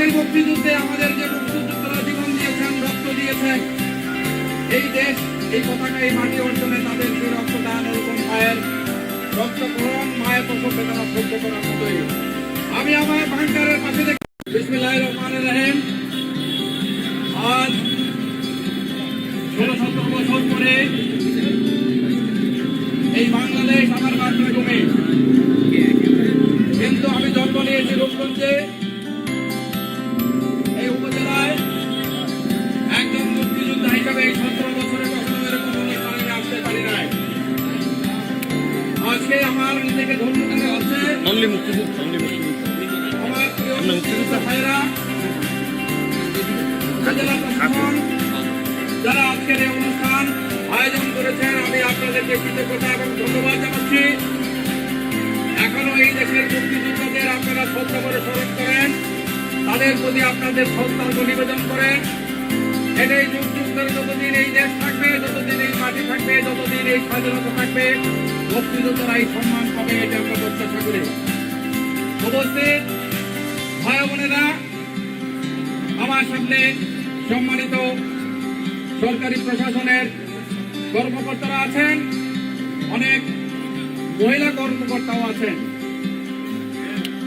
যুগের মুক্তিযুদ্ধে আমাদের যে মুক্তিযোদ্ধারা জীবন দিয়েছেন, রক্ত দিয়েছেন, এই দেশ, এই পতাকা, এই মাটি অর্জনে তাদের যে রক্তদান, ওরকম মায়ের রক্তক্ষরণ, মায়ের প্রসব বেদনা সহ্য করার মতোই আমি আমার বাংকারের পাশে দেখি। বিসমিল্লাহির রহমানির রহিম। আজ 16-17 বছর পরে এই বাংলাদেশ আমার মাতৃভূমি, কিন্তু আমি জন্ম নিয়েছি রূপগঞ্জে। এই উপজেলায় একজন মুক্তিযোদ্ধা হিসাবে 17 বছরে কখনো এরকম অনুষ্ঠানে আসতে পারি নাই। আজকে আমার নিজেকে ধন্য মনে হচ্ছে আমার প্রিয় মুক্তিযোদ্ধা ভাইরা, উপজেলা প্রশাসন যারা আজকের এই অনুষ্ঠান আয়োজন করেছেন, আমি আপনাদেরকে কৃতজ্ঞতা এবং ধন্যবাদ জানাচ্ছি। এখনো এই দেশের মুক্তিযোদ্ধাদের আপনারা শ্রদ্ধা করে স্মরণ করেন, তাদের প্রতি আপনাদের শ্রদ্ধার্ঘ্য নিবেদন করেন। এটাই যুগ যুগ ধরে যতদিন এই দেশ থাকবে, যতদিন এই মাটি থাকবে, যতদিন এই স্বাধীনতা থাকবে, মুক্তিযোদ্ধারা এই সম্মান পাবে, এটা আমরা প্রত্যাশা করি। উপস্থিত ভাই বোনেরা, আমার সামনে সম্মানিত সরকারি প্রশাসনের কর্মকর্তারা আছেন, অনেক মহিলা কর্মকর্তাও আছেন।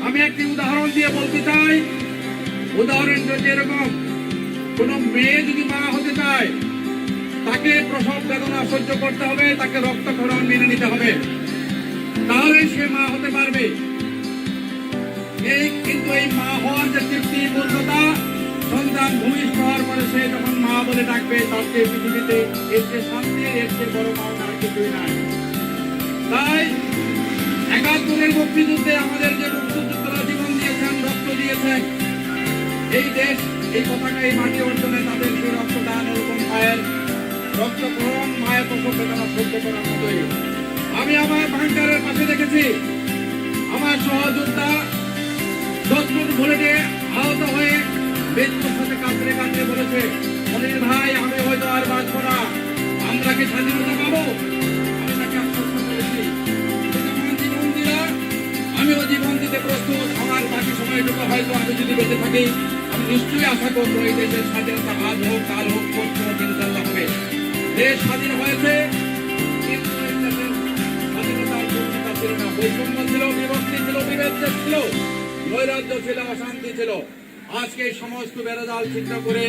আমি একটি উদাহরণ দিয়ে বলতে চাই। উদাহরণটা যেরকম, কোন মেয়ে যদি মা হতে চায়, তাকে প্রসব বেদনা সহ্য করতে হবে, তাকে রক্তক্ষরণ মেনে নিতে হবে, তাহলে সে মা হতে পারবে। কিন্তু এই মা হওয়ার যে তৃপ্তি, পূর্ণতা, সন্তান ভূমিষ্ঠ হওয়ার পরে সে যখন মা বলে ডাকবে, তাকে পৃথিবীতে এর চেয়ে শান্তির, এর চেয়ে বড় পাওনা আর কিছুই নাই। তাই 71-এর মুক্তিযুদ্ধে আমাদের যে মুক্তিযোদ্ধারা জীবন দিয়েছেন, রক্ত দিয়েছেন, এই দেশ, এই পতাকা, এই মাটি অর্জনে তাদের যে রক্তদান, ওরকম মায়ের রক্তক্ষরণ, মায়ের প্রসব বেদনা সহ্য করার মতোই আমি আমার বাংকারের পাশে দেখেছি। আমার সহযোদ্ধা শত্রুর বুলেটে আহত হয়ে মৃত্যুর সাথে কাঁদতে কাঁদতে বলেছে, মনির ভাই, আমি হয়তো আর বাঁচব না, আমরা কি স্বাধীনতা পাবো? আমি তাকে আশ্বস্ত করেছি, আমার জীবন দিলা, আমিও জীবন দিতে প্রস্তুত। আমার বাকি সময়টুকু হয়তো আমি যদি বেঁচে থাকি, আমি নিশ্চয়ই আশা করবো এই দেশের স্বাধীনতা আজ হোক, কাল হোক, পরশু হোক, ইনশাআল্লাহ হবে। দেশ স্বাধীন হয়েছে, কিন্তু এই দেশের স্বাধীনতার পূর্ণতা ছিল না। বৈষম্য ছিল, বিভক্তি ছিল, বিভেদ ছিল, নৈরাজ্য ছিল, অশান্তি ছিল। আজকে এই সমস্ত বেড়াজাল চিন্তা করে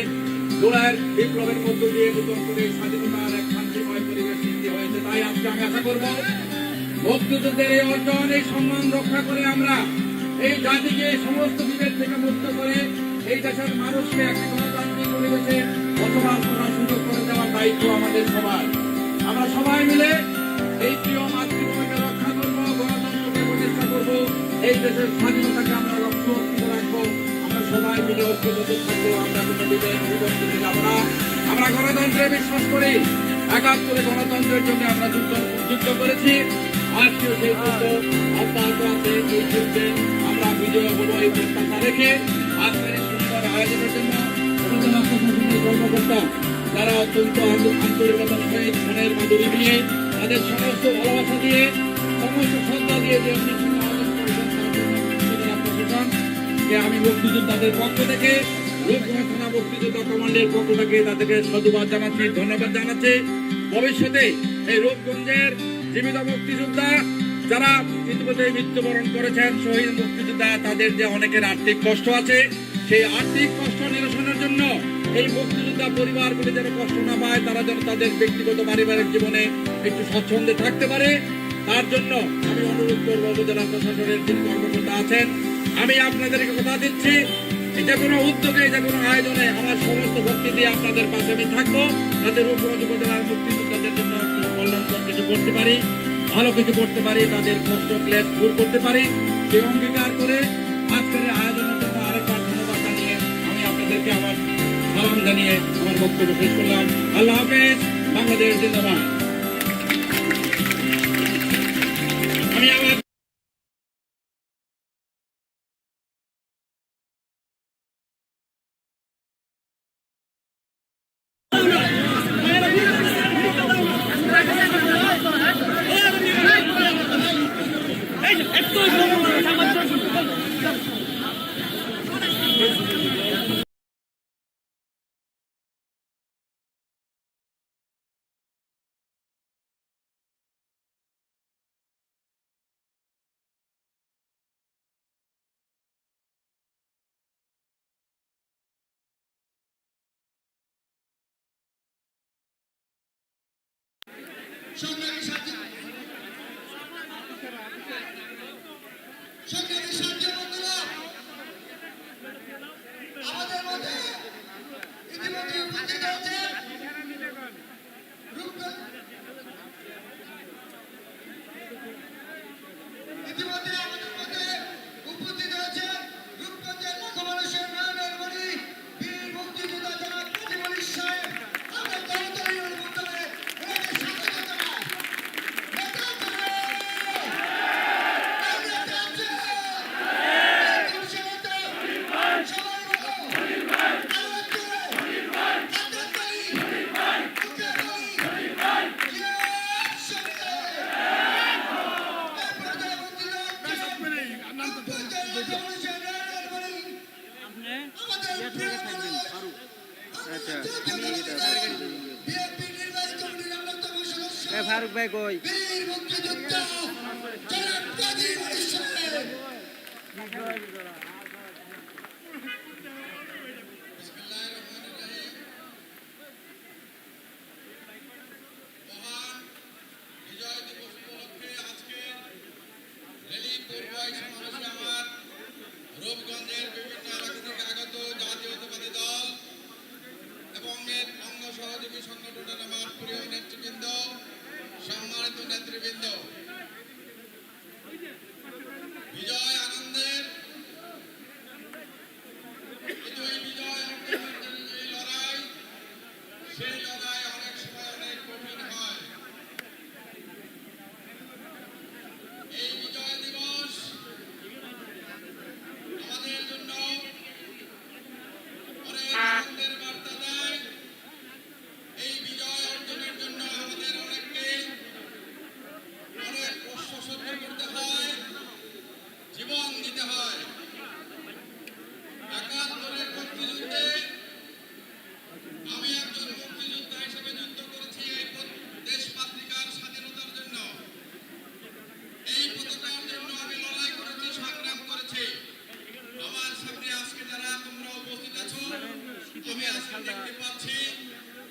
জুলাইয়ের বিপ্লবের মধ্য দিয়ে নতুন করে স্বাধীনতার এক শান্তিময় পরিবেশ সৃষ্টি হয়েছে। তাই আজকে আমি আশা করব মুক্তিযুদ্ধের এই অর্জন, এই সম্মান রক্ষা করে আমরা এই জাতিকে সমস্ত বিভেদ থেকে মুক্ত করে এই দেশের মানুষকে একটি গণতান্ত্রিক পরিবেশে বসবাস করার সুযোগ করে দেওয়ার দায়িত্ব আমাদের সবার। আমরা সবাই মিলে এই প্রিয় মাতৃভূমিকে রক্ষা করব, গণতন্ত্রকে প্রতিষ্ঠা করব, এই দেশের স্বাধীনতাকে আমরা সুরক্ষিত রাখবো। আমরা সবাই মিলে ঐক্যবদ্ধ থাকবো, আমরা কোনো বিভক্তি যাব না। আমরা গণতন্ত্রে বিশ্বাস করি। 71-এ গণতন্ত্রের জন্য আমরা যুদ্ধ করেছি, আজকেও সেই যুদ্ধ অব্যাহত আছে। এই যুদ্ধে আমরা বিজয় হবো এই প্রত্যাশা রেখে আজকের এই সুন্দর আয়োজনের জন্য উপজেলা প্রশাসনের কর্মকর্তা যারা অত্যন্ত আন্তরিকতার সহিত মনের মাধুরী দিয়ে, তাদের সমস্ত ভালোবাসা দিয়ে, সমস্ত শ্রদ্ধা দিয়ে যে অনুষ্ঠান আয়োজন করেছেন, তার জন্য উপজেলা প্রশাসনকে আমি মুক্তিযোদ্ধাদের পক্ষ থেকে, রূপগঞ্জ থানা মুক্তিযোদ্ধা কমান্ডের পক্ষ থেকে তাদেরকে সাধুবাদ জানাচ্ছি, ধন্যবাদ জানাচ্ছি। ভবিষ্যতে এই রূপগঞ্জের জীবিত মুক্তিযোদ্ধা যারা ইতিমধ্যে মৃত্যুবরণ করেছেন, শহীদ মুক্তিযোদ্ধা, তাদের যে অনেকের আর্থিক কষ্ট আছে, সেই আর্থিক কষ্ট নিরসনের জন্য এই মুক্তিযোদ্ধা পরিবারগুলি যেন কষ্ট না পায়, তারা যেন তাদের ব্যক্তিগত পারিবারিক জীবনে একটু স্বচ্ছন্দে থাকতে পারে, তার জন্য আমি অনুরোধ করবো উপজেলা প্রশাসনের যে কর্মকর্তা আছেন, আমি আপনাদেরকে কথা দিচ্ছি, যে কোনো উদ্যোগে, যে কোনো আয়োজনে আমার সমস্ত ভক্তি দিয়ে আপনাদের পাশে আমি থাকবো। তাদের রূপগঞ্জ উপজেলার মুক্তিযোদ্ধাদের জন্য কল্যাণকর কিছু করতে পারি, ভালো কিছু করতে পারি, তাদের কষ্ট ক্লেশ দূর করতে পারি, সেই অঙ্গীকার করে আজকের আয়োজনের জন্য আরেকবার ধন্যবাদ জানিয়ে আমি আপনাদেরকে আমার সালাম জানিয়ে আমার বক্তব্য শেষ করলাম। আল্লাহ হাফেজ। বাংলাদেশ জিন্দাবাদ। আমি আমার Esto es সংগ্রামী সাথী বন্ধুরা, আমাদের মধ্যে ইতিমধ্যে উপস্থিত আছেন রূপগঞ্জের লাখো মানুষের নয়নের মণি বীর মুক্তিযোদ্ধা জনাব কাজী মনির সাহেব। আমরা তাড়াতাড়ি অনুমোদনে ওনাকে স্বাগত জানাই। নেতা করে ফারুক ভাই কই বীর মুক্তিযোদ্ধা জনাব কাজী মনির সাহেব। মহান বিজয় দিবস উপলক্ষে আজকে রেলি পূর্বাই সমাবেশে আমার রূপগঞ্জের বিভিন্ন এলাকা থেকে আগত জাতীয়তাবাদী দল এবং এর অঙ্গ সহযোগী সংগঠনের আমার প্রিয় নেতৃবৃন্দ, সম্মানিত নেতৃবৃন্দ, বিজয় আনন্দের কিন্তু এই বিজয় অর্জনের যে লড়াই, সেই লড়াই অনেক সময় অনেক কঠিন হয়। এই বিজয় দিবস আমাদের জন্য অনেক আনন্দের বার্তা দেয়। এই বিজয় অর্জনের জন্য আমাদের অনেককে অনেক কষ্ট সহ্য করতে হয়, জীবন দিতে হয়। ৭১-এর মুক্তিযুদ্ধে আমি একজন মুক্তিযোদ্ধা হিসেবে যুদ্ধ করেছি এই দেশ মাতৃকার স্বাধীনতার জন্য। এই পতাকার জন্য আমি লড়াই করেছি, সংগ্রাম করেছি। আমার সামনে আজকে যারা তোমরা উপস্থিত আছো, আমি আজকে দেখতে পাচ্ছি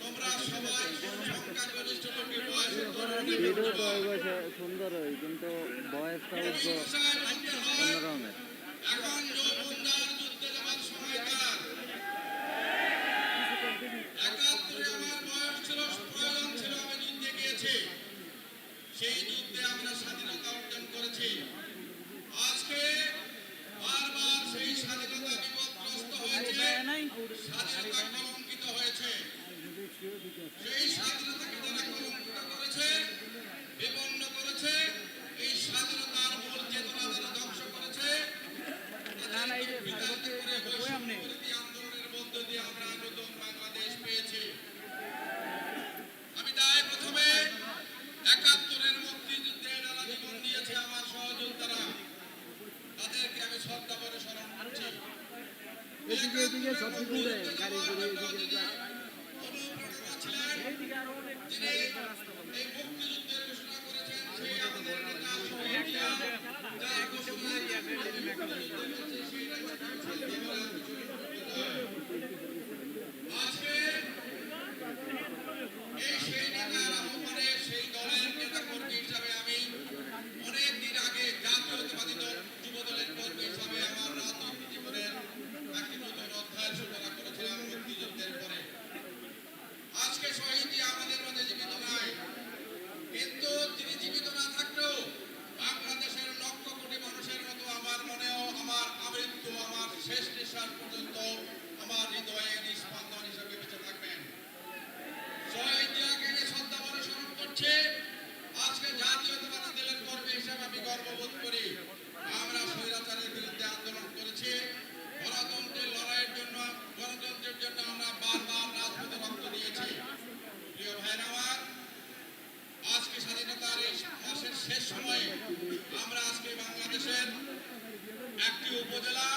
তোমরা সবাই সংখ্যাগরিষ্ঠ লোকের বয়সে তরুণ এবং যুবক। সুন্দর হয় কিন্তু বয়সটা এই ভাষায় বলতে হয়, অন্যরকমের। এখন যৌবনদার যুদ্ধে যাওয়ার সময় কার। ৭১-এ আমার বয়স ছিল, প্রয়োজন ছিল, আমি যুদ্ধে গিয়েছি। সেই যুদ্ধে আমরা স্বাধীনতা অর্জন করেছি। আজকে বারবার সেই স্বাধীনতা বিপদগ্রস্ত হয়েছে, স্বাধীনতা কলঙ্কিত হয়েছে। সেই স্বাধীনতাকে যারা কলঙ্কিত করেছে, বিপন্ন করেছে, এই স্বাধীনতার মূল চেতনা যারা ধ্বংস করেছে, তাদেরকে বিতাড়িত করে বৈষম্য বিরোধী আন্দোলনের মধ্য দিয়ে আমরা নতুন বাংলাদেশ পেয়েছি। আমি তাই প্রথমে ৭১-এর মুক্তিযুদ্ধে যারা জীবন দিয়েছে আমার সহযোদ্ধারা, তাদেরকে আমি শ্রদ্ধা করে স্মরণ করছি। অনুপ্রেরণা ছিলেন যিনি এই মুক্তিযুদ্ধের ঘোষণা করেছেন, সেই আমাদের নেতা শহীদ জিয়া, যার ঘোষণায় আজকে এই সেই নেতার আহ্বানে সেই দলের নেতা কর্মী হিসাবে আমি অনেক দিন আগে জাতীয়তাবাদী দল যুব দলের কর্মী হিসাবে আমার রাজনৈতিক জীবনের একটি নতুন অধ্যায়ের সূচনা করেছিলাম মুক্তিযুদ্ধের পরে। আজকে শহীদ জিয়া আমাদের মাঝে জীবিত নাই, কিন্তু তিনি জীবিত না থাকলেও বাংলাদেশের লক্ষ কোটি মানুষের মতো আমার মনেও, আমার আমৃত্যু, আমার শেষ নিঃশ্বাস পর্যন্ত আমার হৃদয়ে নিস্পন্দন হিসেবে বেঁচে থাকবেন। শহীদ জিয়াকে শ্রদ্ধা করে স্মরণ করছে। আজকে জাতীয়তাবাদী দলের কর্মী হিসেবে আমি গর্ববোধ করি। আমরা স্বৈরাচারের বিরুদ্ধে আন্দোলন করেছি, গণতন্ত্রের লড়াইয়ের জন্য, গণতন্ত্রের জন্য আমরা বারবার রাজপথে রক্ত দিয়েছি। প্রিয় ভাইরা আমার, আজকে স্বাধীনতার এই মাসের শেষ সময়ে আমরা আজকে বাংলাদেশের একটি উপজেলা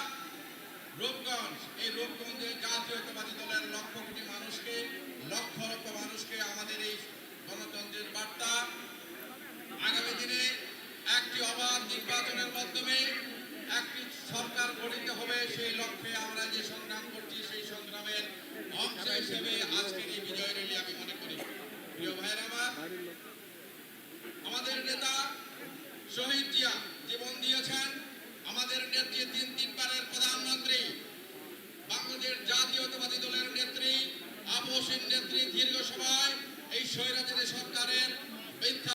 রূপগঞ্জ, এই রূপগঞ্জে জাতীয়তাবাদী দলের লক্ষ কোটি মানুষকে, লক্ষ লক্ষ মানুষকে আমাদের এই গণতন্ত্রের বার্তা, আগামী দিনে একটি অবাধ নির্বাচনের মাধ্যমে একটি সরকার গঠিত হবে, সেই লক্ষ্যে আমরা যে সংগ্রাম করছি, সেই সংগ্রামের অংশ হিসেবে আজকের এই বিজয় র্যালি আমি মনে করি। প্রিয় ভাইরা আমার, আমাদের নেতা শহীদ জিয়া জীবন দিয়েছেন। আমাদের নেত্রী তিনবারের প্রধানমন্ত্রী, বাংলাদেশ জাতীয়তাবাদী দলের নেত্রী, আপসহীন নেত্রী, দীর্ঘ সময় এই স্বৈরাচারী সরকারের মিথ্যা